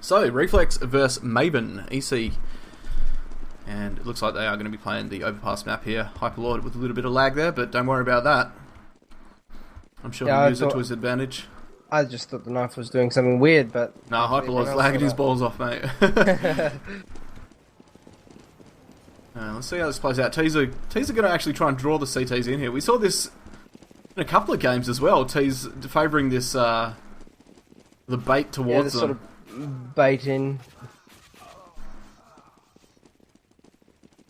So, Reflex versus Maiyven, EC. And it looks like they are going to be playing the overpass map here. Hyperlord with a little bit of lag there, but don't worry about that. I'm sure he'll use it to his advantage. I just thought the knife was doing something weird, but... No, Hyperlord's lagging his balls off, mate. Let's see how this plays out. Tees are going to actually try and draw the CTs in here. We saw this in a couple of games as well. Tees favouring this, the bait towards them. Sort of bait in.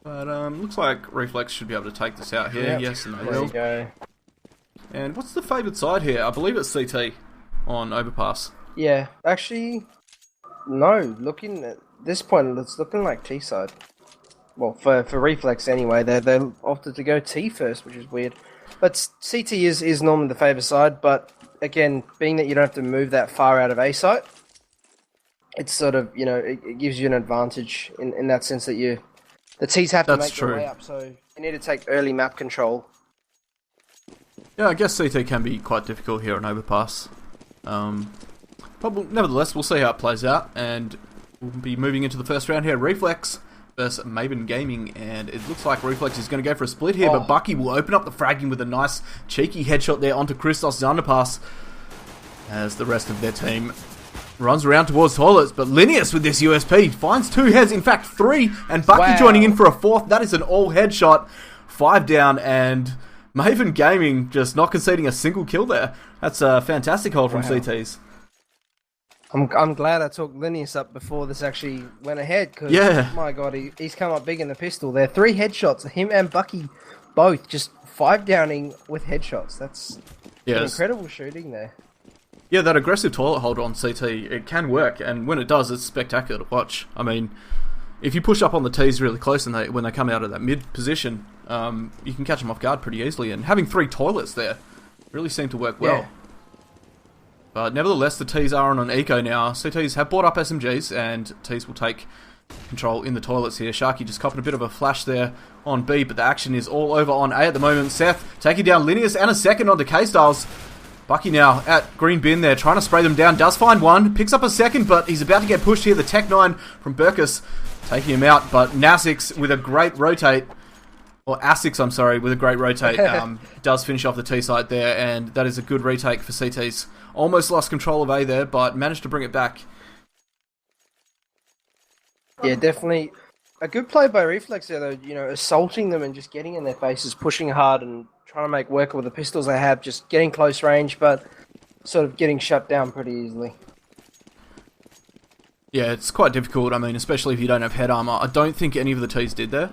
But looks like Reflex should be able to take this out here. Yep. Yes, and they will. There you go. And what's the favoured side here? I believe it's CT on overpass. Yeah, actually, no. Looking at this point, it's looking like T side. Well, for Reflex anyway, they're opted to go T first, which is weird. But CT is normally the favoured side, but again, being that you don't have to move that far out of A site, it's sort of, you know, it gives you an advantage in that sense that the T's have to make their way up, so you need to take early map control. Yeah, I guess CT can be quite difficult here on overpass. But nevertheless, we'll see how it plays out, and we'll be moving into the first round here. Reflex versus Maiyven Gaming, and it looks like Reflex is going to go for a split here, but Bucky will open up the fragging with a nice cheeky headshot there onto Christos' underpass, as the rest of their team runs around towards toilets. But Linnaeus with this USP finds 2 heads, in fact 3, and Bucky joining in for a 4th. That is an all headshot, 5 down, and Maiyven Gaming just not conceding a single kill there. That's a fantastic hold from CTs. I'm glad I took Linnaeus up before this actually went ahead, because, my God, he's come up big in the pistol there. 3 headshots, him and Bucky both just 5 downing with headshots. That's incredible shooting there. Yeah, that aggressive toilet hold on CT, it can work, and when it does, it's spectacular to watch. I mean, if you push up on the T's really close and when they come out of that mid position, you can catch them off guard pretty easily, and having 3 toilets there really seemed to work well. But nevertheless, the T's are on an eco now. CTs have bought up SMGs, and T's will take control in the toilets here. Sharky just copping a bit of a flash there on B, but the action is all over on A at the moment. Seth taking down Linnaeus and a second onto K-Styles. Bucky now at green bin there, trying to spray them down. Does find one, picks up a second, but he's about to get pushed here. The Tech 9 from Burkus taking him out, but Nasix with a great rotate, or Asics, I'm sorry, with a great rotate, does finish off the T side there, and that is a good retake for CTs. Almost lost control of A there, but managed to bring it back. Yeah, definitely a good play by Reflex there, though. You know, assaulting them and just getting in their faces, pushing hard and trying to make work with the pistols they have, just getting close range, but sort of getting shut down pretty easily. Yeah, it's quite difficult, I mean, especially if you don't have head armor. I don't think any of the T's did there.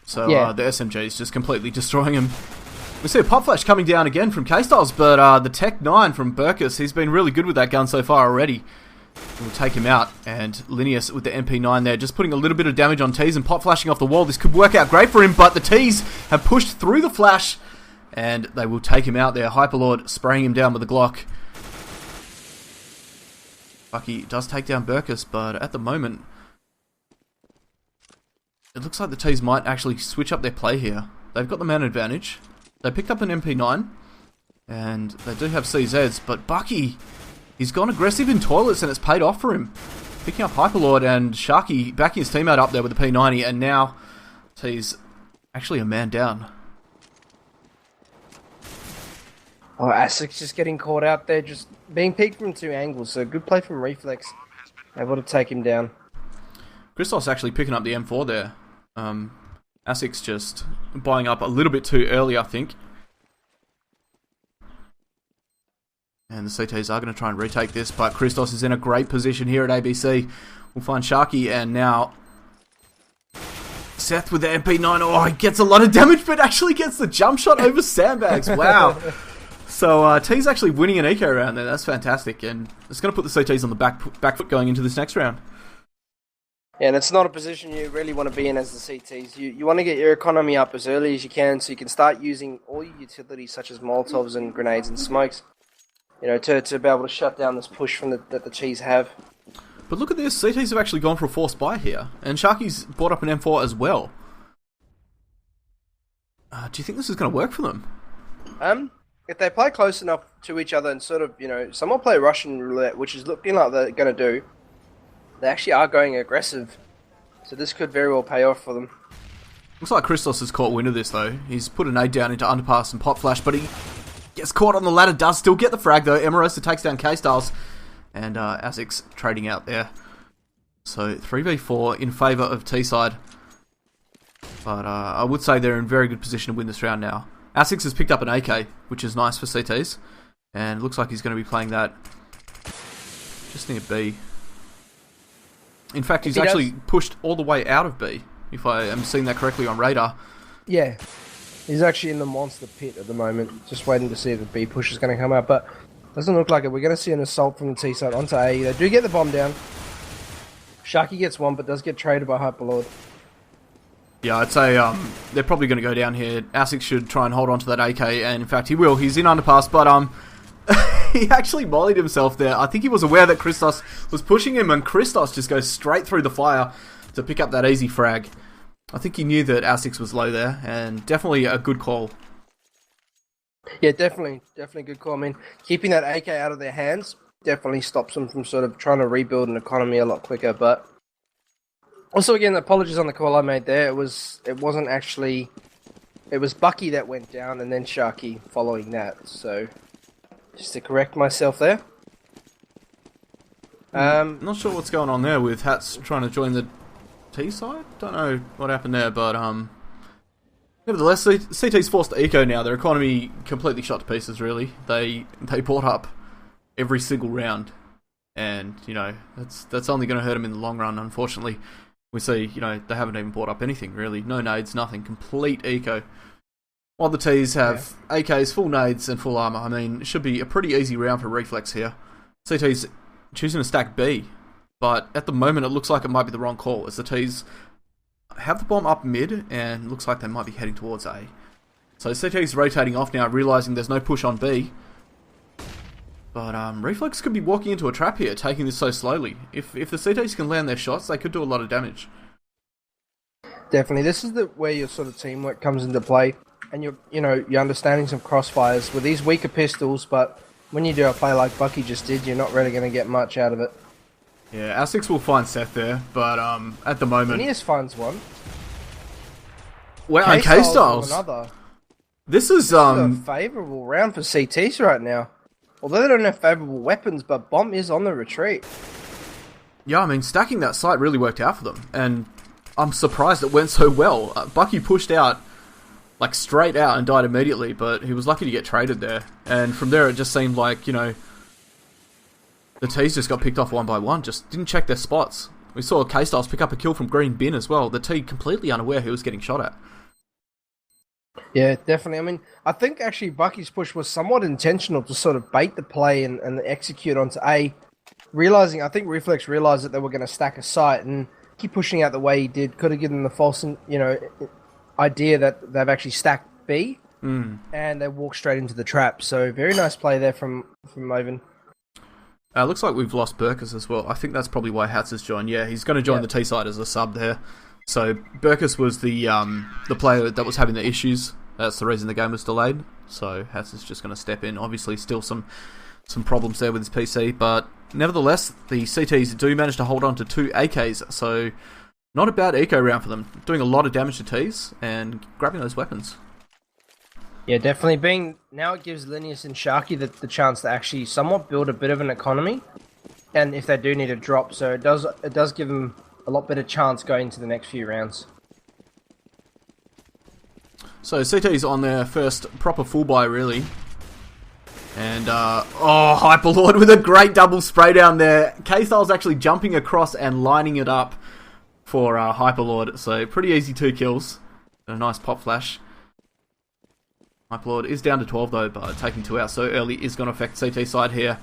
So the SMG is just completely destroying him. We see a pop flash coming down again from K-Styles, but the Tech 9 from Burkus, he's been really good with that gun so far already. We'll take him out, and Linnaeus with the MP9 there, just putting a little bit of damage on T's and pop flashing off the wall. This could work out great for him, but the T's have pushed through the flash, and they will take him out there. Hyperlord spraying him down with a Glock. Bucky does take down Burkus, but at the moment, it looks like the T's might actually switch up their play here. They've got the man advantage. They picked up an MP9, and they do have CZs, but Bucky, he's gone aggressive in toilets, and it's paid off for him. Picking up Hyperlord, and Sharky backing his teammate up there with the P90, and now T's actually a man down. Oh, Asics just getting caught out there, just being peeked from 2 angles, so good play from Reflex. Able to take him down. Christos actually picking up the M4 there. Asics just buying up a little bit too early, I think. And the CTs are going to try and retake this, but Christos is in a great position here at ABC. We'll find Sharky, and now Seth with the MP9. Oh, he gets a lot of damage, but actually gets the jump shot over sandbags. Wow. So T's actually winning an eco round there. That's fantastic, and it's going to put the CTs on the back foot going into this next round. Yeah, and it's not a position you really want to be in as the CTs. You want to get your economy up as early as you can, so you can start using all your utilities such as Molotovs and grenades and smokes, you know, to be able to shut down this push from that the T's have. But look at this, CTs have actually gone for a forced buy here, and Sharky's brought up an M4 as well. Do you think this is going to work for them? if they play close enough to each other and sort of, someone play Russian roulette, which is looking like they're going to do, they actually are going aggressive. So this could very well pay off for them. Looks like Christos has caught wind of this, though. He's put a nade down into underpass and pop flash, but he gets caught on the ladder, does still get the frag, though. Emerosa takes down K-Styles, and Asics trading out there. So 3v4 in favour of T-side. But I would say they're in very good position to win this round now. Asics has picked up an AK, which is nice for CTs. And it looks like he's going to be playing that just near B. In fact, he's actually pushed all the way out of B, if I am seeing that correctly on radar. Yeah. He's actually in the monster pit at the moment, just waiting to see if the B push is going to come out. But doesn't look like it. We're going to see an assault from the T side onto A. They do get the bomb down. Sharky gets one, but does get traded by Hyperlord. Yeah, I'd say they're probably going to go down here. Asics should try and hold on to that AK, and in fact he will. He's in underpass, but he actually mollied himself there. I think he was aware that Christos was pushing him, and Christos just goes straight through the fire to pick up that easy frag. I think he knew that Asics was low there, and definitely a good call. Yeah, definitely a good call. I mean, keeping that AK out of their hands definitely stops them from sort of trying to rebuild an economy a lot quicker. But also, again, apologies on the call I made there. It wasn't actually. It was Bucky that went down, and then Sharky following that. So, just to correct myself there. Not sure what's going on there with Hats trying to join the T side. Don't know what happened there, but nevertheless, CT's forced to eco now. Their economy completely shot to pieces. Really, they bought up every single round, and that's only going to hurt them in the long run. Unfortunately, we see they haven't even bought up anything really. No nades, nothing. Complete eco. While the T's have AKs, full nades, and full armor. I mean, it should be a pretty easy round for Reflex here. CT's choosing to stack B, but at the moment it looks like it might be the wrong call, as the T's have the bomb up mid, and looks like they might be heading towards A. So CT's rotating off now, realising there's no push on B. But Reflex could be walking into a trap here, taking this so slowly. If the CTs can land their shots, they could do a lot of damage. Definitely. This is where your sort of teamwork comes into play, and you're understanding some crossfires with these weaker pistols, but when you do a play like Bucky just did, you're not really going to get much out of it. Yeah, Asics will find Seth there, but at the moment... Aeneas finds one. Wow, and K-Styles. Another. This is a favourable round for CTs right now. Although they don't have favourable weapons, but Bomb is on the retreat. Yeah, I mean, stacking that site really worked out for them, and I'm surprised it went so well. Bucky pushed out, like, straight out and died immediately, but he was lucky to get traded there. And from there, it just seemed like, the T's just got picked off one by one, just didn't check their spots. We saw K-Styles pick up a kill from Green Bin as well, the T completely unaware he was getting shot at. Yeah, definitely. I mean, I think actually Bucky's push was somewhat intentional to sort of bait the play and execute onto A, I think Reflex realised that they were going to stack a site, and keep pushing out the way he did could have given them the false, idea that they've actually stacked B, and they walked straight into the trap. So very nice play there from Maiyven. Looks like we've lost Burkus as well. I think that's probably why Hats has joined. Yeah, he's going to join the T side as a sub there. So Burkus was the player that was having the issues. That's the reason the game was delayed. So Hats is just going to step in. Obviously, still some problems there with his PC, but nevertheless, the CTs do manage to hold on to 2 AKs. So not a bad eco round for them. Doing a lot of damage to T's and grabbing those weapons. Yeah, definitely. Now it gives Linus and Sharky the chance to actually somewhat build a bit of an economy, and if they do need a drop, so it does give them a lot better chance going into the next few rounds. So CT's on their first proper full buy, really. And, Hyperlord with a great double spray down there. K-Style's actually jumping across and lining it up for Hyperlord. So, pretty easy 2 kills. And a nice pop flash. Hyperlord is down to 12 though, but taking 2 out so early is going to affect CT side here.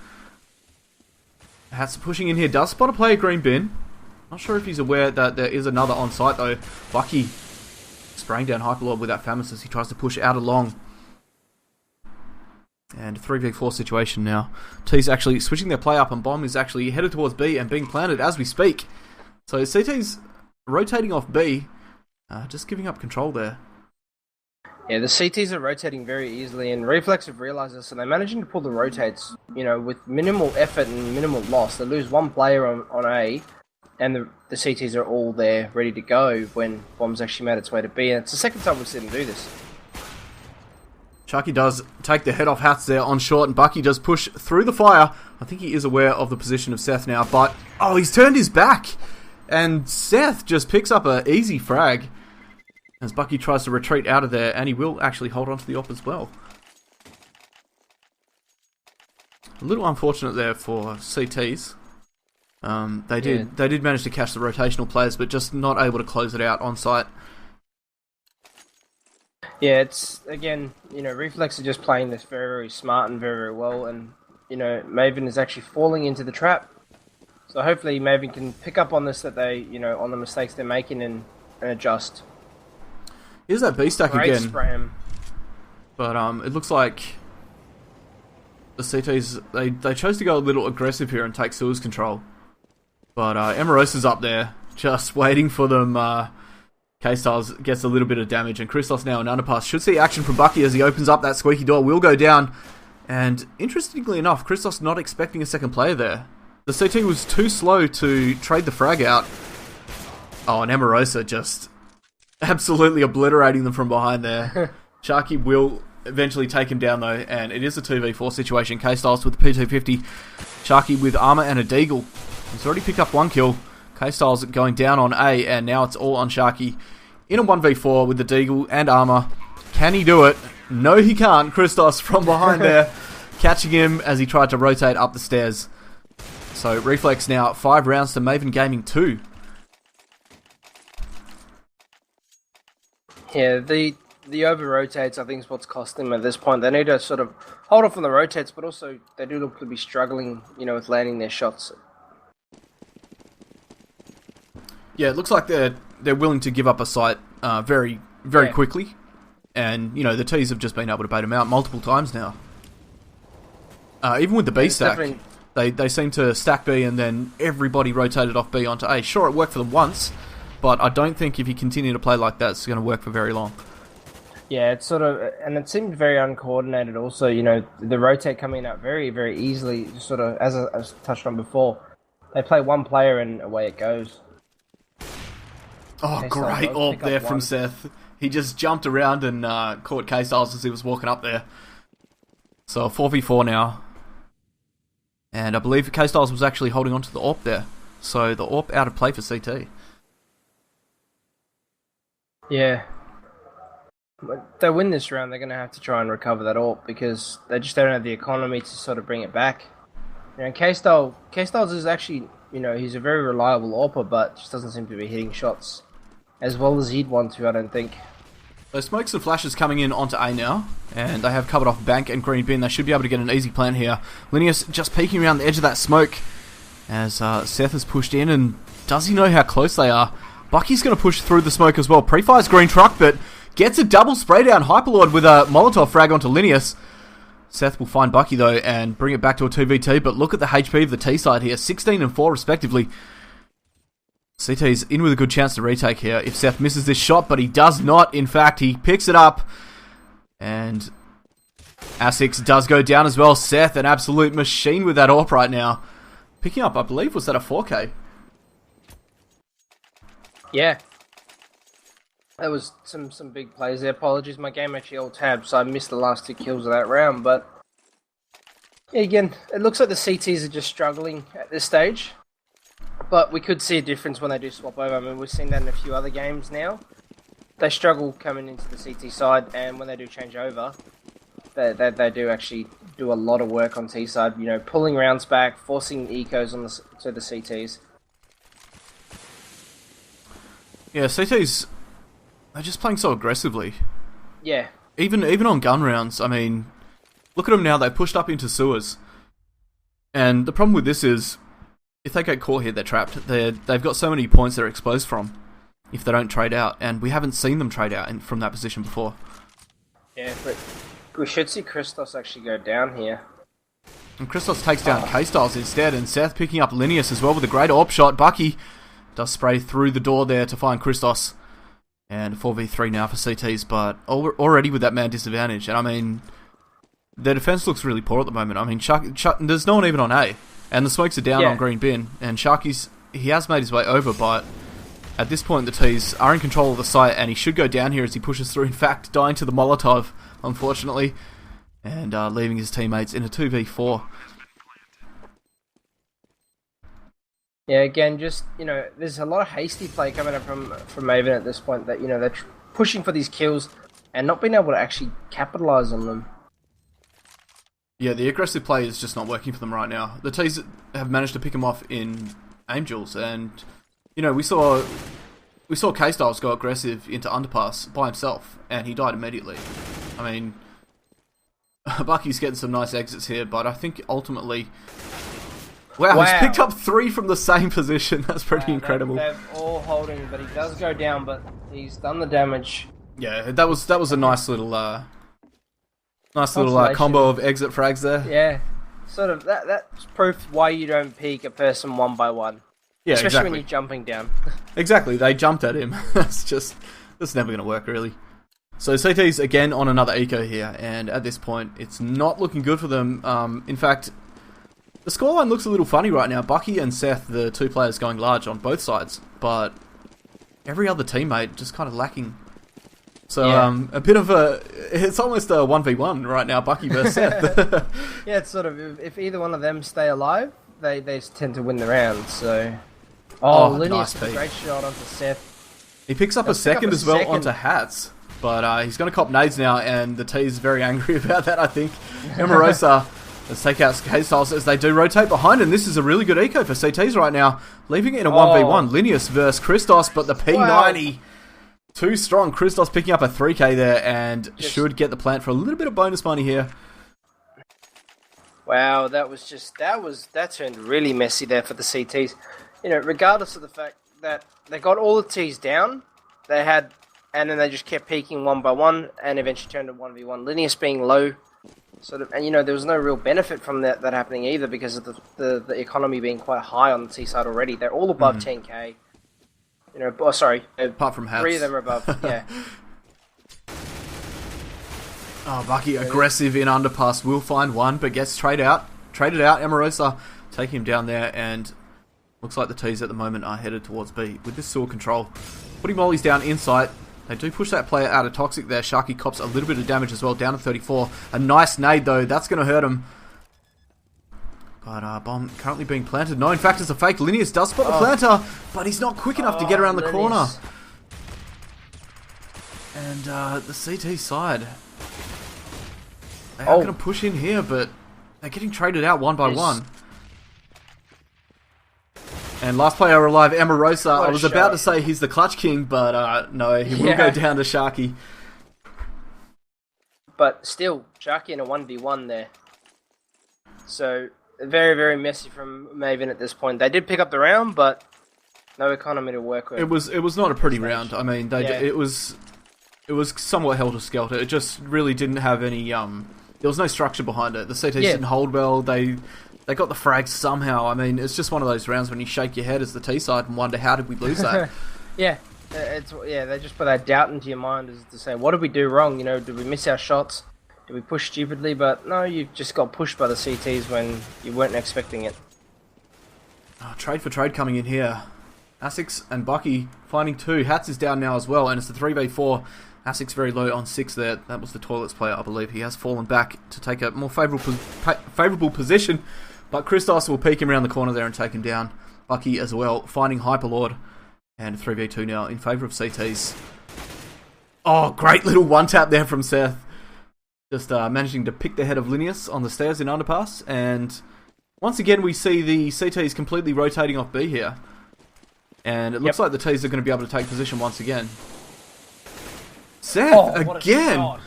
Hats pushing in here. Does spot a player Green Bin. Not sure if he's aware that there is another on site though. Bucky spraying down Hyperlord with that Famis as he tries to push out along. And 3v4 situation now. T's actually switching their play up, and Bomb is actually headed towards B and being planted as we speak. So CT's rotating off B, just giving up control there. Yeah, the CTs are rotating very easily, and Reflex have realised this, and they're managing to pull the rotates, with minimal effort and minimal loss. They lose one player on A, and the CTs are all there, ready to go when Bomb's actually made its way to B, and it's the second time we've seen them do this. Sharky does take the head off hats there on short, and Bucky does push through the fire. I think he is aware of the position of Seth now, but he's turned his back, and Seth just picks up an easy frag as Bucky tries to retreat out of there, and he will actually hold on to the op as well. A little unfortunate there for CTs. They did manage to catch the rotational players, but just not able to close it out on site. Yeah, it's, again, Reflex are just playing this very, very smart and very, very well, and, Maiyven is actually falling into the trap. So hopefully Maiyven can pick up on this, that they, on the mistakes they're making and adjust. Here's that B stack again. Spram. But it looks like the CTs, they chose to go a little aggressive here and take Sewers control. But Emarosa's up there, just waiting for them. K-Styles gets a little bit of damage, and Christos now in underpass. Should see action from Bucky as he opens up. That squeaky door will go down. And interestingly enough, Christos not expecting a second player there. The CT was too slow to trade the frag out. Oh, and Emarosa just absolutely obliterating them from behind there. Sharky will eventually take him down though, and it is a 2v4 situation. K-Styles with the P250. Sharky with armor and a deagle. He's already picked up one kill. K-Styles going down on A, and now it's all on Sharky. In a 1v4 with the deagle and armor. Can he do it? No, he can't. Christos from behind there, catching him as he tried to rotate up the stairs. So Reflex now 5 rounds to Maiyven Gaming 2. Yeah, the over rotates, I think, is what's costing them at this point. They need to sort of hold off on the rotates, but also they do look to be struggling, with landing their shots. Yeah, it looks like they're willing to give up a site very quickly, and the T's have just been able to bait them out multiple times now. Even with the B stack, they seem to stack B and then everybody rotated off B onto A. Sure, it worked for them once, but I don't think if you continue to play like that, it's going to work for very long. Yeah, it's sort of, and it seemed very uncoordinated also, the rotate coming out very, very easily, sort of, as I touched on before. They play one player and away it goes. Oh, great AWP there from Seth. He just jumped around and caught K-Styles as he was walking up there. So 4v4 now. And I believe K-Styles was actually holding on to the AWP there. So the AWP out of play for CT. Yeah. If they win this round, they're going to have to try and recover that AWP because they just don't have the economy to sort of bring it back. K-Styles is actually, he's a very reliable AWPer, but just doesn't seem to be hitting shots as well as he'd want to, I don't think. So smokes and flashes coming in onto A now, and they have covered off Bank and Green Bin. They should be able to get an easy plant here. Linneus just peeking around the edge of that smoke as Seth has pushed in, and does he know how close they are? Bucky's going to push through the smoke as well. Pre-fires Green Truck, but gets a double spray down Hyperlord with a Molotov frag onto Linneus. Seth will find Bucky though and bring it back to a 2v2, but look at the HP of the T side here, 16 and 4 respectively. CT's in with a good chance to retake here if Seth misses this shot, but he does not. In fact, he picks it up, and Asics does go down as well. Seth, an absolute machine with that AWP right now. Picking up, I believe, was that a 4K? Yeah. There was some big plays there. Apologies, my game actually all tabbed, so I missed the last 2 kills of that round, but yeah, again, it looks like the CTs are just struggling at this stage. But we could see a difference when they do swap over. I mean, we've seen that in a few other games now. They struggle coming into the CT side, and when they do change over, they do actually do a lot of work on T side. Pulling rounds back, forcing ecos to the CTs. Yeah, CTs, they're just playing so aggressively. Yeah. Even on gun rounds, I mean, look at them now. They pushed up into sewers, and the problem with this is, if they get caught here, they're trapped. They've got so many points they're exposed from if they don't trade out, and we haven't seen them trade out from that position before. Yeah, but we should see Christos actually go down here. And Christos takes down K-Styles instead, and Seth picking up Linneus as well with a great AWP shot. Bucky does spray through the door there to find Christos, And 4v3 now for CTs, but already with that man disadvantage. And I mean, their defense looks really poor at the moment. I mean, there's no one even on A. And the smokes are down on green bin. And Sharky's, he has made his way over, but at this point the T's are in control of the site, and he should go down here as he pushes through. In fact, dying to the Molotov, unfortunately, and leaving his teammates in a 2v4. Yeah, again, just, you know, there's a lot of hasty play coming up from Maiyven at this point, that, you know, they're pushing for these kills and not being able to actually capitalize on them. Yeah, the aggressive play is just not working for them right now. The T's have managed to pick him off in aim duels, and you know, we saw K-Styles go aggressive into underpass by himself, and he died immediately. I mean, Bucky's getting some nice exits here, but I think ultimately, wow. He's picked up 3 from the same position. That's pretty incredible. They're all holding, but he does go down, but he's done the damage. Yeah, that was a nice little combo of exit frags there. Yeah, sort of. That's proof why you don't peek a person one by one. Yeah, especially when you're jumping down. Exactly, they jumped at him. That's never going to work, really. So CT's again on another eco here, and at this point, it's not looking good for them. In fact, the scoreline looks a little funny right now. Bucky and Seth, the 2 players, going large on both sides, but every other teammate just kind of lacking. So a bit of it's almost a 1v1 right now, Bucky versus Seth. Yeah, it's sort of, if either one of them stay alive, they tend to win the round. So, Linus, nice, great shot onto Seth. He picks up a second as well onto Hats, but he's going to cop nades now, and the T's very angry about that, I think. Emerosa, let's take out K-Styles as they do rotate behind, and this is a really good eco for CTs right now, leaving it in a 1v1. Linus versus Christos, but the P90... Too strong. Christos picking up a 3k there, and should get the plant for a little bit of bonus money here. Wow, that turned really messy there for the CTs. You know, regardless of the fact that they got all the T's down, and then they just kept peeking one by one, and eventually turned to 1v1. Linus being low, sort of, and you know, there was no real benefit from that happening either, because of the economy being quite high on the T side already. They're all above 10k. You know, apart from Hats. 3 of them are above, yeah. Bucky aggressive in underpass, will find one, but gets traded out. Emerosa taking him down there, and looks like the T's at the moment are headed towards B with this sewer control. Putting mollies down inside. They do push that player out of Toxic there. Sharky cops a little bit of damage as well, down to 34. A nice nade though, that's going to hurt him. But bomb currently being planted. No, in fact, it's a fake. Linus does spot the planter, but he's not quick enough to get around the corner. And the CT side, they are going to push in here, but they're getting traded out one by one. And last player alive, Emerosa. I was about to say he's the clutch king, but no, he will go down to Sharky. But still, Sharky in a 1v1 there. So... very, very messy from Maiyven at this point. They did pick up the round, but no economy to work with. It was not a pretty round. I mean, it was somewhat helter-skelter. It just really didn't have any... there was no structure behind it. The CTs didn't hold well. They got the frags somehow. I mean, it's just one of those rounds when you shake your head as the T side and wonder, how did we lose that? They just put that doubt into your mind as to say, what did we do wrong? You know, did we miss our shots? Did we push stupidly? But no, you just got pushed by the CTs when you weren't expecting it. Trade for trade coming in here. Asics and Bucky finding 2. Hats is down now as well, and it's the 3v4. Asics very low on 6 there. That was the Toilets player, I believe. He has fallen back to take a more favourable position, but Christos will peek him around the corner there and take him down. Bucky as well, finding Hyperlord, and 3v2 now in favour of CTs. Oh, great little one-tap there from Seth. Just managing to pick the head of Linus on the stairs in underpass, and once again we see the CTs completely rotating off B here, and it looks like the T's are going to be able to take position once again. Seth again.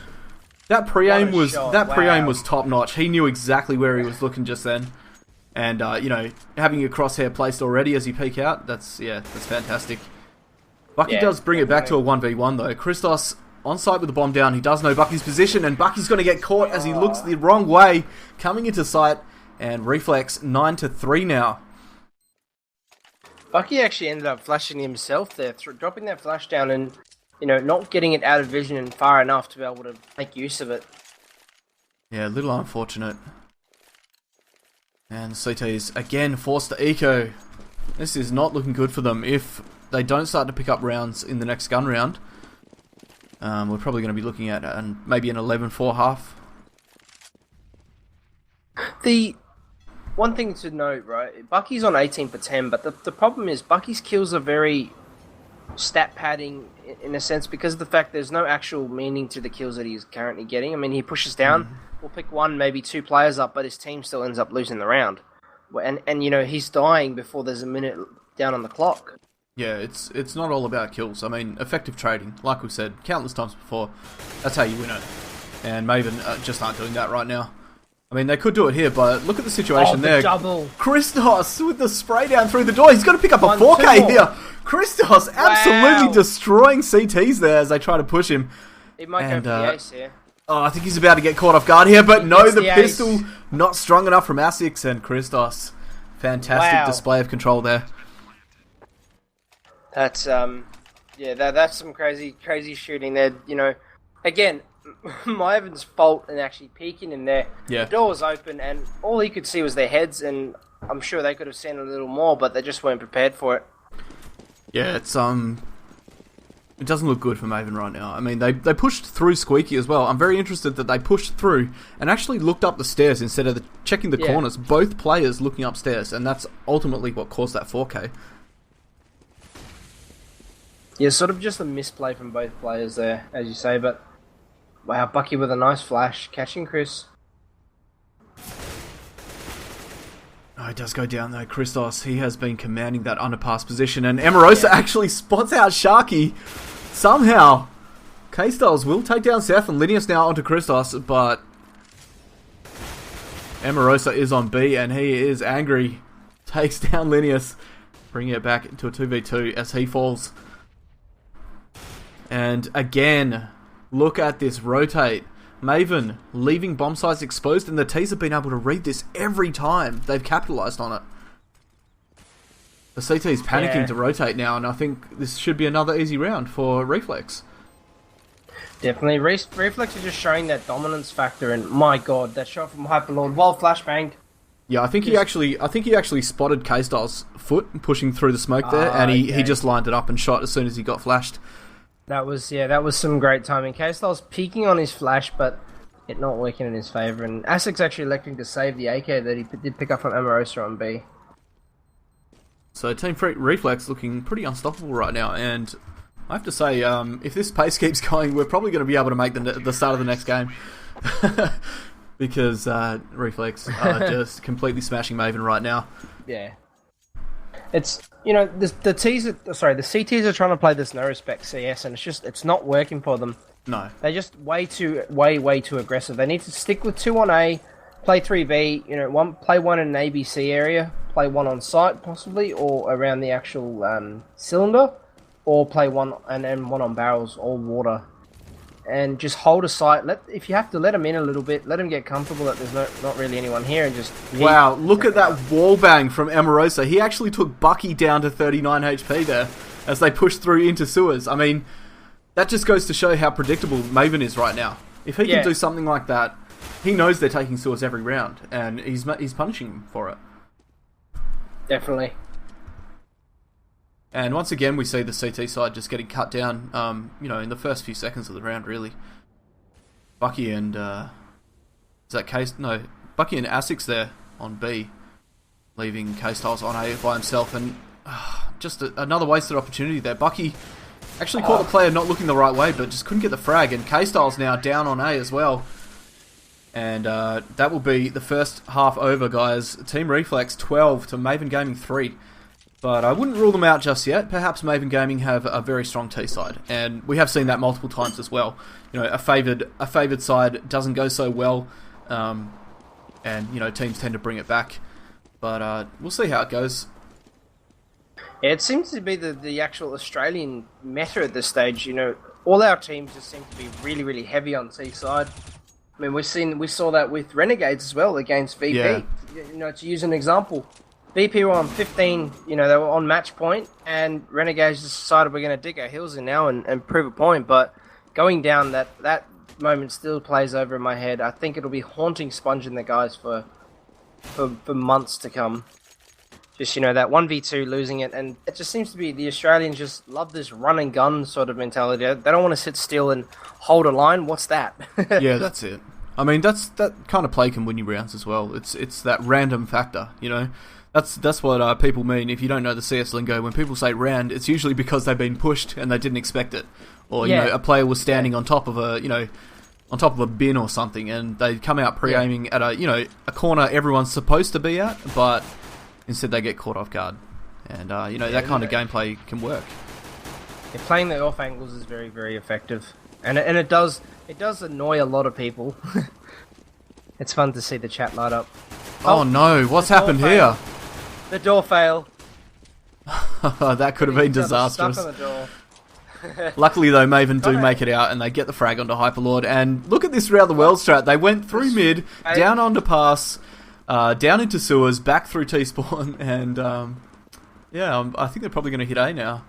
That pre-aim was was top notch. He knew exactly where he was looking just then, and you know, having your crosshair placed already as you peek out, that's fantastic. Bucky does bring it back to a 1v1 though. Christos on site with the bomb down. He does know Bucky's position, and Bucky's going to get caught as he looks the wrong way, coming into sight, and Reflex 9-3 now. Bucky actually ended up flashing himself there, dropping that flash down, and not getting it out of vision and far enough to be able to make use of it. Yeah, a little unfortunate. And CT's again forced to eco. This is not looking good for them. If they don't start to pick up rounds in the next gun round, we're probably going to be looking at maybe an 11-4 half. The one thing to note, right, Bucky's on 18 for 10, but the problem is Bucky's kills are very stat padding in a sense because of the fact there's no actual meaning to the kills that he's currently getting. I mean, he pushes down, will pick one, maybe two players up, but his team still ends up losing the round. And he's dying before there's a minute down on the clock. Yeah, it's not all about kills. I mean, effective trading, like we've said countless times before, that's how you win it. And Maiyven just aren't doing that right now. I mean, they could do it here, but look at the situation there. Double. Christos with the spray down through the door. He's got to pick up a 4K here. Christos absolutely destroying CTs there as they try to push him. He might go for the ace here. Oh, I think he's about to get caught off guard here, but no, the pistol not strong enough from Asics and Christos. Fantastic display of control there. That's that's some crazy shooting there. Again, Maiyven's fault in actually peeking in there. Yeah. The door was open, and all he could see was their heads, and I'm sure they could have seen a little more, but they just weren't prepared for it. Yeah, it doesn't look good for Maiyven right now. I mean, they pushed through Squeaky as well. I'm very interested that they pushed through and actually looked up the stairs instead of checking the corners. Both players looking upstairs, and that's ultimately what caused that 4K. Yeah, sort of just a misplay from both players there, as you say, but wow, Bucky with a nice flash, catching Chris. Oh, he does go down though. Christos, he has been commanding that underpass position, and Emarosa actually spots out Sharky. Somehow, K-Styles will take down Seth and Linus now onto Christos, but Emarosa is on B, and he is angry. Takes down Linus, bringing it back into a 2v2 as he falls. And again, look at this rotate. Maiyven leaving bomb sites exposed, and the T's have been able to read this every time. They've capitalised on it. The CT's panicking to rotate now, and I think this should be another easy round for Reflex. Definitely. Reflex is just showing that dominance factor, and my god, that shot from Hyperlord, well flashbanged. Yeah, I think he actually spotted K-Styles' foot pushing through the smoke there, and he just lined it up and shot as soon as he got flashed. That was some great timing. K-Styles peeking on his flash, but it not working in his favour. And Asic's actually electing to save the AK that he did pick up from Emarosa on B. So Team Reflex looking pretty unstoppable right now, and I have to say, if this pace keeps going, we're probably going to be able to make the start of the next game. Because Reflex are just completely smashing Maiyven right now. Yeah. It's, the CTs are trying to play this no respect CS, and it's not working for them. No. They're just way too aggressive. They need to stick with 2 on A, play 3B, play 1 in an ABC area, play 1 on site possibly, or around the actual cylinder, or play 1 and then 1 on barrels, all water. And just hold a site. If you have to, let them in a little bit. Let them get comfortable that there's not really anyone here, and just wow! Look at that wall bang from Emarosa. He actually took Bucky down to 39 HP there as they pushed through into sewers. I mean, that just goes to show how predictable Maiyven is right now. If he can do something like that, he knows they're taking sewers every round, and he's punishing him for it. Definitely. And once again, we see the CT side just getting cut down, in the first few seconds of the round, really. Bucky and, Bucky and Asics there on B, leaving K-Styles on A by himself, and just another wasted opportunity there. Bucky actually caught the player not looking the right way, but just couldn't get the frag, and K-Styles now down on A as well. And that will be the first half over, guys. Team Reflex 12 to Maiyven Gaming 3. But I wouldn't rule them out just yet. Perhaps Maiyven Gaming have a very strong T side, and we have seen that multiple times as well. A favoured side doesn't go so well, and teams tend to bring it back. But we'll see how it goes. Yeah, it seems to be the actual Australian meta at this stage. All our teams just seem to be really, really heavy on T side. I mean, we saw that with Renegades as well against VP. Yeah. To use an example. BP were on 15, they were on match point, and Renegades decided we're going to dig our heels in now and prove a point, but going down, that moment still plays over in my head. I think it'll be haunting Sponge and the guys for months to come. Just, that 1v2 losing it, and it just seems to be the Australians just love this run and gun sort of mentality. They don't want to sit still and hold a line. What's that? Yeah, that's it. I mean, that kind of play can win you rounds as well. It's that random factor, That's what people mean. If you don't know the CS lingo, when people say round, it's usually because they've been pushed and they didn't expect it, or a player was standing on top of a bin or something, and they come out pre-aiming at a corner everyone's supposed to be at, but instead they get caught off guard, and that kind of gameplay can work. Yeah, playing the off angles is very, very effective, and it does annoy a lot of people. It's fun to see the chat light up. Oh no! What's happened here? The door fail. That could have been disastrous. Stuck on the door. Luckily though, Maiyven do make it out and they get the frag onto Hyperlord. And look at this round the world strat. They went through mid, down onto pass, down into sewers, back through T-spawn, and I think they're probably going to hit A now.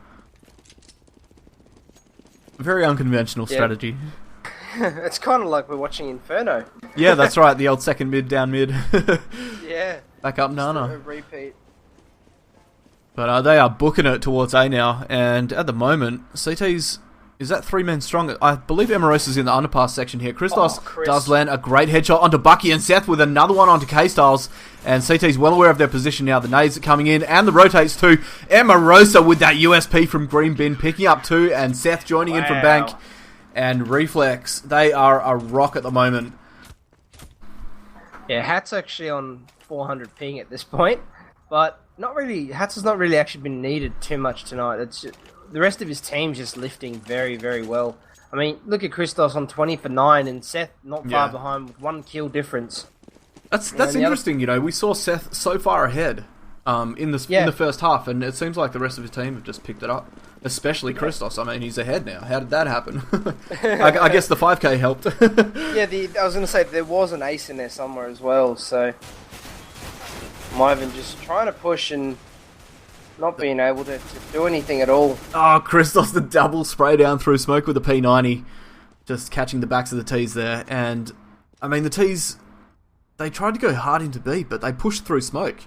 Very unconventional strategy. It's kind of like we're watching Inferno. Yeah, that's right. The old second mid, down mid. Yeah. Back up Nana. A repeat. But they are booking it towards A now, and at the moment, CT's... Is that 3 men strong? I believe Emerosa's in the underpass section here. Christos does land a great headshot onto Bucky, and Seth with another one onto K-Styles. And CT's well aware of their position now. The nades are coming in, and the rotates too. Emerosa with that USP from Green Bin, picking up 2, and Seth joining in from Bank. And Reflex, they are a rock at the moment. Yeah, Hat's actually on 400 ping at this point, but not really. Hats has not really actually been needed too much tonight. It's just, the rest of his team's just lifting very, very well. I mean, look at Christos on 20 for 9, and Seth not far behind with 1 kill difference. That's interesting. We saw Seth so far ahead in the first half, and it seems like the rest of his team have just picked it up. Especially Christos. I mean, he's ahead now. How did that happen? I guess the 5k helped. I was going to say, there was an ace in there somewhere as well, so... Maiyven just trying to push and not being able to do anything at all. Oh, Christos, the double spray down through smoke with the P90. Just catching the backs of the T's there. And, I mean, the T's, they tried to go hard into B, but they pushed through smoke.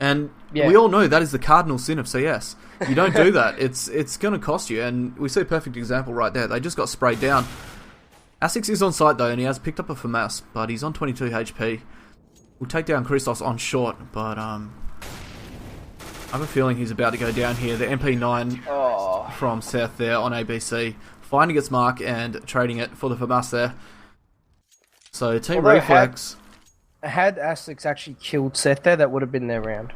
And we all know that is the cardinal sin of CS. You don't do that. It's going to cost you. And we see a perfect example right there. They just got sprayed down. Asics is on site though, and he has picked up a FAMAS, but he's on 22 HP. We'll take down Christos on short, but I have a feeling he's about to go down here. The MP9 from Seth there on ABC, finding its mark and trading it for the FAMAS there. So Team Reflex... Had Asics actually killed Seth there, that would have been their round.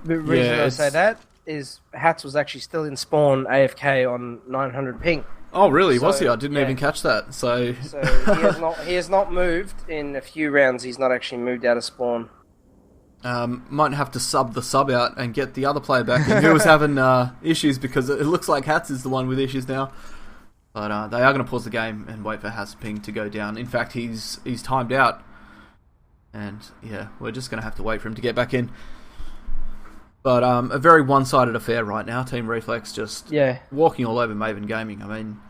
The reason I say that is Hats was actually still in spawn AFK on 900 ping. Oh really? Was he? I didn't even catch that. So he has not moved in a few rounds. He's not actually moved out of spawn. Might have to sub the sub out and get the other player back in who was having issues, because it looks like Hats is the one with issues now. But they are going to pause the game and wait for Hasping to go down. In fact, he's timed out. And yeah, we're just going to have to wait for him to get back in. But a very one-sided affair right now. Team Reflex just walking all over Maiyven Gaming. I mean,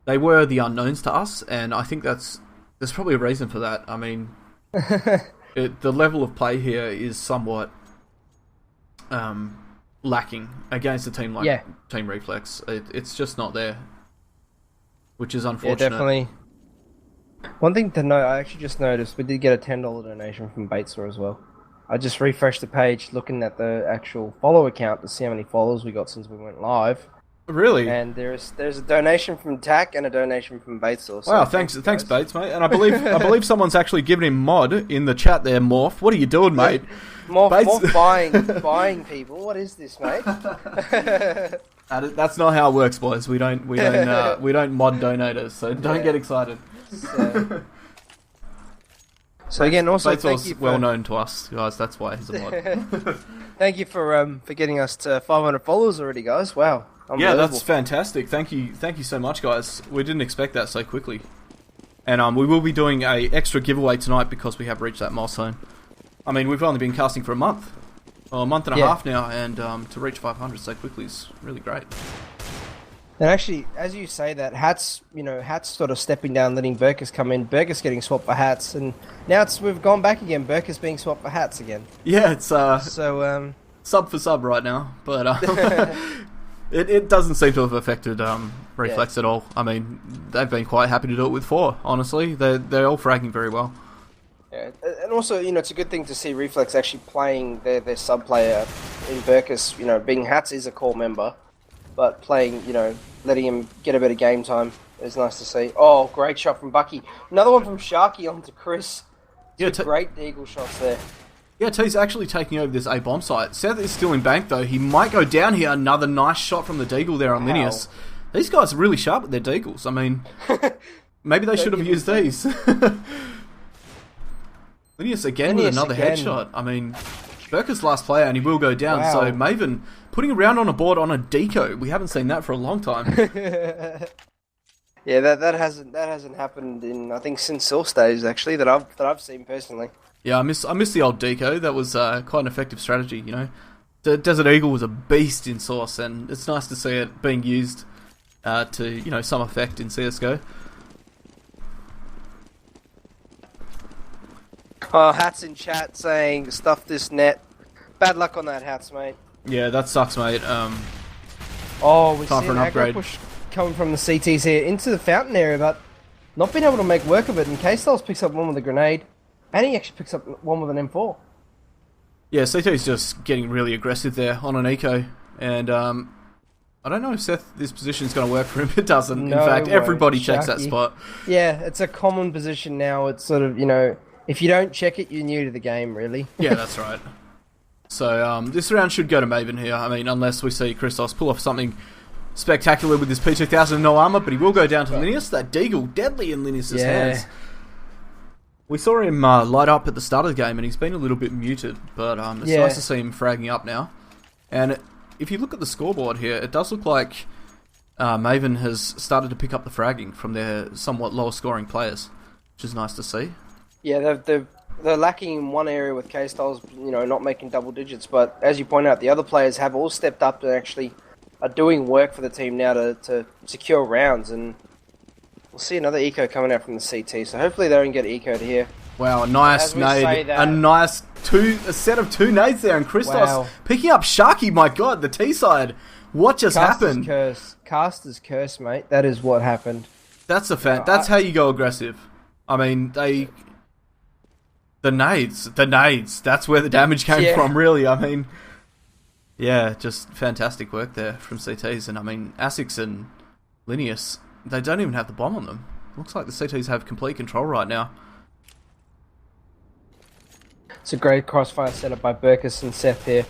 they were the unknowns to us, and I think there's probably a reason for that. I mean, the level of play here is somewhat lacking against a team like Team Reflex. It's just not there. Which is unfortunate. Yeah, definitely. One thing to note, I actually just noticed we did get a $10 donation from Batesor as well. I just refreshed the page looking at the actual follower count to see how many followers we got since we went live. Really? And there's a donation from Tack and a donation from Batesor. So wow, thanks Bates, mate. And I believe someone's actually given him mod in the chat there, Morph. What are you doing, mate? Morph buying people. What is this, mate? That's not how it works, boys. We don't mod donators, so don't get excited. So again, also thank you. Well known to us, guys. That's why he's a mod. Thank you for getting us to 500 followers already, guys. Wow. Yeah, that's fantastic. Thank you so much, guys. We didn't expect that so quickly, and we will be doing a extra giveaway tonight because we have reached that milestone. I mean, we've only been casting for a month. Or a month and a half now, and to reach 500 so quickly is really great. And actually, as you say that, Hats sort of stepping down, letting Burkus come in. Burkus getting swapped for Hats, and now we've gone back again. Burkus being swapped for Hats again. Yeah, it's sub for sub right now, but it doesn't seem to have affected Reflex at all. I mean, they've been quite happy to do it with 4. Honestly, they're all fragging very well. Yeah, and also, it's a good thing to see Reflex actually playing their sub player in Burkus. Being Hats is a core member. But playing, letting him get a bit of game time is nice to see. Oh, great shot from Bucky. Another one from Sharky onto Chris. Yeah, great eagle shots there. Yeah, T's actually taking over this A bomb site. Seth is still in bank though. He might go down here. Another nice shot from the Deagle there on Linneus. These guys are really sharp at their Deagles. I mean, maybe they should have used these. Linneus again with another headshot. I mean, Burkus last player and he will go down. Wow. So Maiyven putting a round on a board on a deco. We haven't seen that for a long time. Yeah, that hasn't happened in, I think, since Source days actually that I've seen personally. Yeah, I miss the old deco. That was quite an effective strategy. The Desert Eagle was a beast in Source, and it's nice to see it being used to some effect in CS:GO. Oh, Hats in chat saying stuff this net. Bad luck on that, Hats, mate. Yeah, that sucks, mate. We see an aggro push coming from the CTs here into the fountain area, but not being able to make work of it. And K-Styles picks up one with a grenade, and he actually picks up one with an M4. Yeah, CT's just getting really aggressive there on an eco, and I don't know if Seth, this position is going to work for him. It doesn't. No, in fact, everybody checks that spot. Yeah, it's a common position now. It's sort of, if you don't check it, you're new to the game, really. Yeah, that's right. So this round should go to Maiyven here. I mean, unless we see Christos pull off something spectacular with his P2000 and no armor, but he will go down to Linneus. That Deagle, deadly in Linneus' hands. We saw him light up at the start of the game, and he's been a little bit muted, but it's nice to see him fragging up now. And if you look at the scoreboard here, it does look like Maiyven has started to pick up the fragging from their somewhat lower scoring players, which is nice to see. Yeah, they're lacking in one area with K-Styles, not making double digits. But as you point out, the other players have all stepped up and actually are doing work for the team now to secure rounds. And we'll see another eco coming out from the CT. So hopefully they don't get ecoed here. Wow, a nice nade. A set of 2 nades there. And Christos picking up Sharky. My God, the T side. What just happened? Caster's curse, mate. That is what happened. That's that's how you go aggressive. I mean, The nades. That's where the damage came from, really. I mean, yeah, just fantastic work there from CTs. And I mean, Asics and Linneus, they don't even have the bomb on them. Looks like the CTs have complete control right now. It's a great crossfire setup by Burkus and Seth here.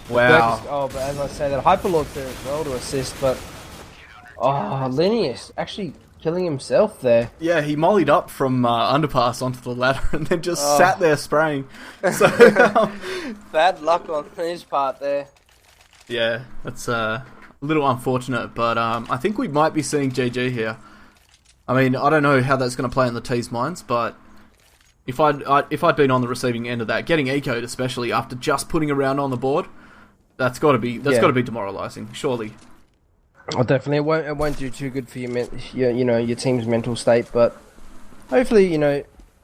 Wow. But as I say, that Hyperlord there as well to assist, but Linneus actually killing himself there. Yeah, he mollied up from underpass onto the ladder and then just sat there spraying. So bad luck on his part there. Yeah, that's a little unfortunate, but I think we might be seeing GG here. I mean, I don't know how that's going to play in the T's minds, but if I'd been on the receiving end of that, getting ecoed especially after just putting a round on the board, that's got to be demoralising, surely. Oh, definitely. It won't do too good for your team's mental state, but hopefully,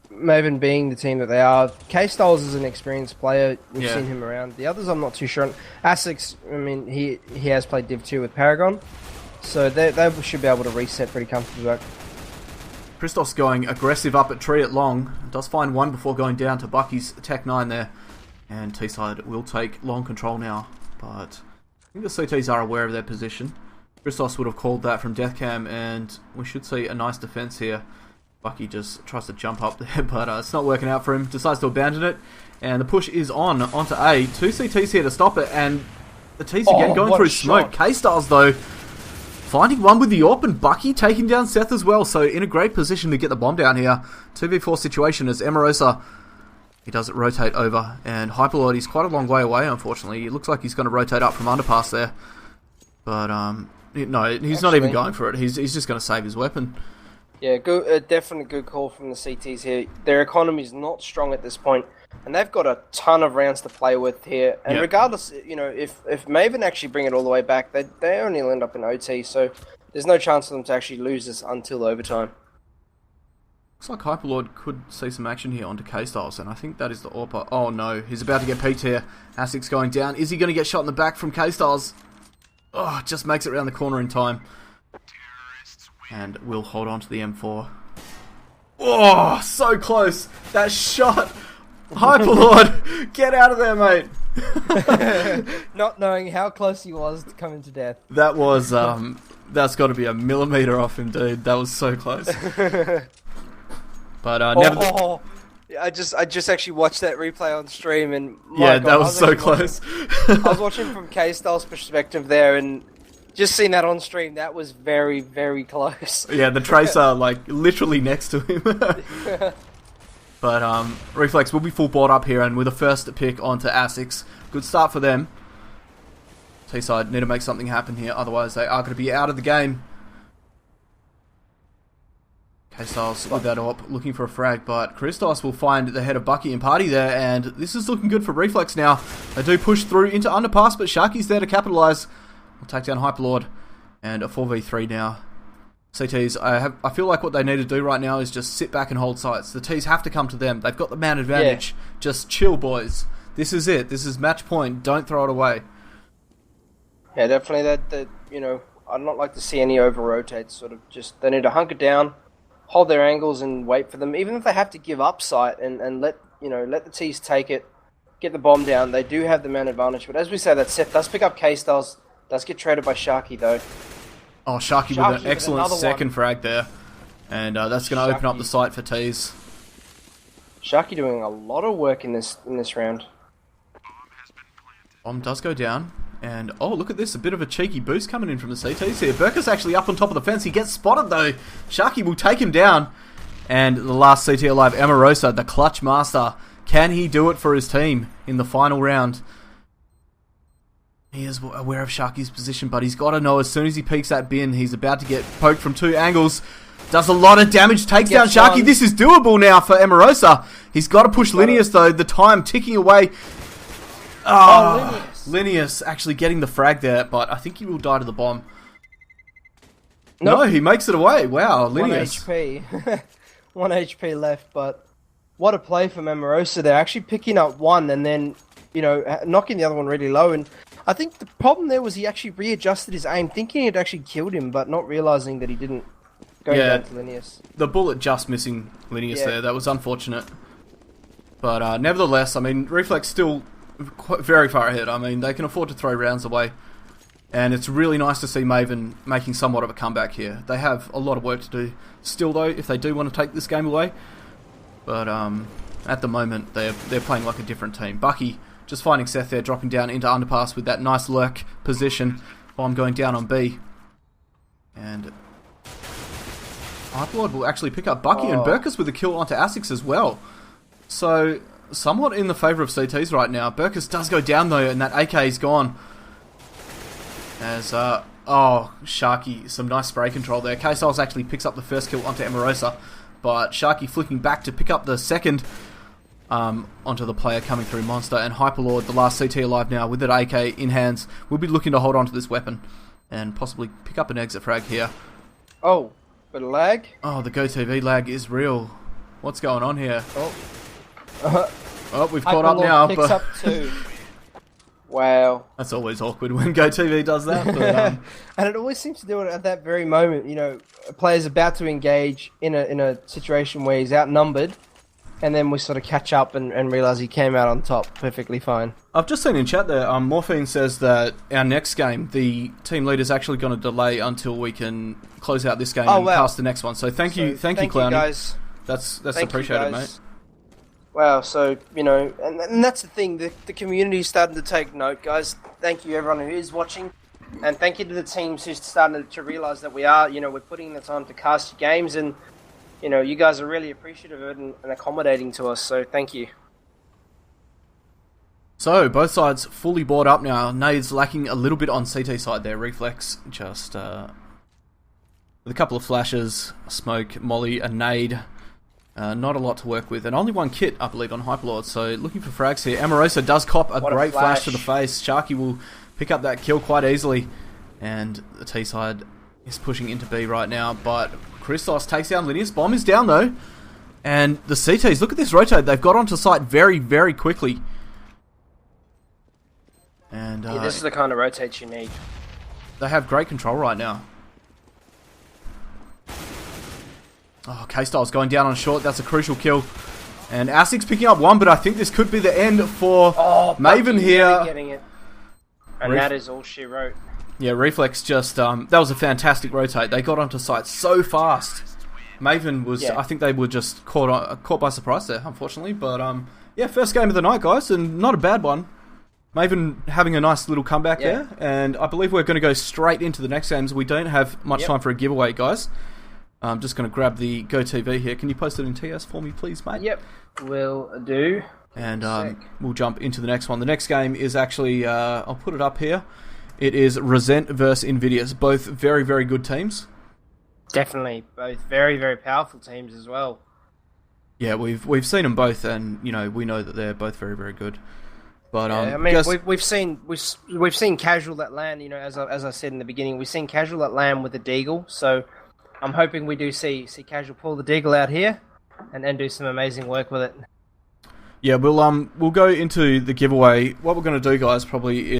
Maiyven being the team that they are, K-Styles is an experienced player. We've seen him around. The others, I'm not too sure. Asics, I mean, he has played Div 2 with Paragon, so they should be able to reset pretty comfortably. Christos going aggressive up at tree at long. Does find one before going down to Bucky's Tech 9 there. And T-side will take long control now, but I think the CTs are aware of their position. Christos would have called that from Deathcam, and we should see a nice defense here. Bucky just tries to jump up there, but it's not working out for him. Decides to abandon it, and the push is onto A. 2 CTs here to stop it, and the T's again going through smoke. K-Styles, though, finding one with the AWP, and Bucky taking down Seth as well, so in a great position to get the bomb down here. 2v4 situation as Emarosa, he does it rotate over, and Hyperlord, he's quite a long way away, unfortunately. It looks like he's going to rotate up from underpass there, but no, he's not even going for it. He's just going to save his weapon. Yeah, definitely good call from the CTs here. Their economy is not strong at this point. and they've got a ton of rounds to play with here. And Yeah. regardless, if Maiyven actually bring it all the way back, they only end up in OT, so there's no chance for them to actually lose this until overtime. Looks like Hyperlord could see some action here onto K-Styles, and I think that is the AWPer. Oh no, he's about to get peeked here. ASIC's going down. Is he going to get shot in the back from K-Styles? Oh, just makes it around the corner in time. And we'll hold on to the M4. Oh, so close. That shot. Hyperlord, get out of there, mate. Not knowing how close he was to coming to death. That was, that's got to be a millimeter off him, dude. That was so close. But I just actually watched that replay on stream, and that was so close. I was watching from K-Style's perspective there, and just seeing that on stream, that was very, very close. Yeah, the Tracer, like, literally next to him. But Reflex will be full board up here, and with the first pick onto ASICs. Good start for them. T-side need to make something happen here, otherwise they are going to be out of the game. K-Styles with that up, looking for a frag, but Christos will find the head of Bucky and Party there, and this is looking good for Reflex now. They do push through into underpass, but Sharky's there to capitalise. We'll take down Hyperlord, and a 4v3 now. CTs, I feel like what they need to do right now is just sit back and hold sights. The Ts have to come to them. They've got the man advantage. Yeah. Just chill, boys. This is it. This is match point. Don't throw it away. Yeah, definitely. That I'd not like to see any over rotates. Sort of just they need to hunker down, hold their angles, and wait for them. Even if they have to give up sight and let the Ts take it, get the bomb down. They do have the man advantage. But as we say, that Seth does pick up K-Styles. Does get traded by Sharky though. Oh, Sharky with an excellent second frag there. And that's going to open up the sight for Ts. Sharky doing a lot of work in this round. Bomb does go down. And, oh, look at this. A bit of a cheeky boost coming in from the CTs here. Burka's actually up on top of the fence. He gets spotted, though. Sharky will take him down. And the last CT alive, Amorosa, the clutch master. Can he do it for his team in the final round? He is aware of Sharky's position, but he's got to know as soon as he peeks that bin, he's about to get poked from two angles. Does a lot of damage, takes down Sharky. One. This is doable now for Amorosa. He's got to push Linnaeus, though. The time ticking away. Oh, Linnaeus actually getting the frag there, but I think he will die to the bomb. Nope. No, he makes it away. Wow, Linnaeus. 1 HP. 1 HP left, but what a play from Amorosa. They're actually picking up one and then, knocking the other one really low. And I think the problem there was he actually readjusted his aim, thinking it actually killed him, but not realising that he didn't go down to Linnaeus. The bullet just missing Linnaeus there. That was unfortunate. But nevertheless, I mean, Reflex still very far ahead. I mean, they can afford to throw rounds away. And it's really nice to see Maiyven making somewhat of a comeback here. They have a lot of work to do still, though, if they do want to take this game away. But at the moment, they're playing like a different team. Bucky just finding Seth there, dropping down into underpass with that nice lurk position. Bomb going down on B. And Hyperlord will actually pick up Bucky, and Burkus with a kill onto ASICs as well. So, somewhat in the favour of CTs right now. Burkus does go down though, and that AK is gone. As, Sharky, some nice spray control there. K-Styles actually picks up the first kill onto Amorosa, but Sharky flicking back to pick up the second onto the player coming through Monster, and Hyperlord, the last CT alive now, with that AK in hands, will be looking to hold on to this weapon and possibly pick up an exit frag here. Oh, but lag? Oh, the GoTV lag is real. What's going on here? We've caught up now. Picks up two. Wow. That's always awkward when GoTV does that. But, and it always seems to do it at that very moment. A player's about to engage in a situation where he's outnumbered, and then we sort of catch up and realise he came out on top perfectly fine. I've just seen in chat there, Morphine says that our next game, the team leader's actually going to delay until we can close out this game and pass the next one. So thank you, Clowny. Guys. That's appreciated, mate. Wow, so, and that's the thing, the community's starting to take note, guys. Thank you, everyone who is watching. And thank you to the teams who's starting to realise that we are, we're putting in the time to cast your games, and, you guys are really appreciative of it and accommodating to us, so thank you. So, both sides fully board up now. Nade's lacking a little bit on CT side there. Reflex just with a couple of flashes, smoke, molly, a nade. Not a lot to work with, and only one kit, I believe, on Hyperlord. So looking for frags here. Amoroso does cop a great flash to the face. Sharky will pick up that kill quite easily, and the T side is pushing into B right now. But Christos takes down Linus. Bomb is down though, and the CTs, look at this rotate. They've got onto site very, very quickly. And yeah, this is the kind of rotates you need. They have great control right now. Oh, K-Style's going down on short. That's a crucial kill. And Asik's picking up one, but I think this could be the end for Maiyven here. Getting it. And that is all she wrote. Yeah, Reflex just... that was a fantastic rotate. They got onto site so fast. Maiyven was... Yeah. I think they were just caught by surprise there, unfortunately. But, yeah, first game of the night, guys, and not a bad one. Maiyven having a nice little comeback there. And I believe we're going to go straight into the next games. We don't have much time for a giveaway, guys. I'm just going to grab the GoTV here. Can you post it in TS for me, please, mate? Yep, will do. And we'll jump into the next one. The next game is actually, I'll put it up here. It is Resent versus Invidious. Both very, very good teams. Definitely. Both very, very powerful teams as well. Yeah, we've seen them both, and you know we know that they're both very, very good. But I mean, we've seen Casual at LAN. You know, as I said in the beginning, we've seen Casual at LAN with the Deagle. So I'm hoping we do see Casual pull the Deagle out here and do some amazing work with it. Yeah, we'll go into the giveaway. What we're going to do, guys, probably is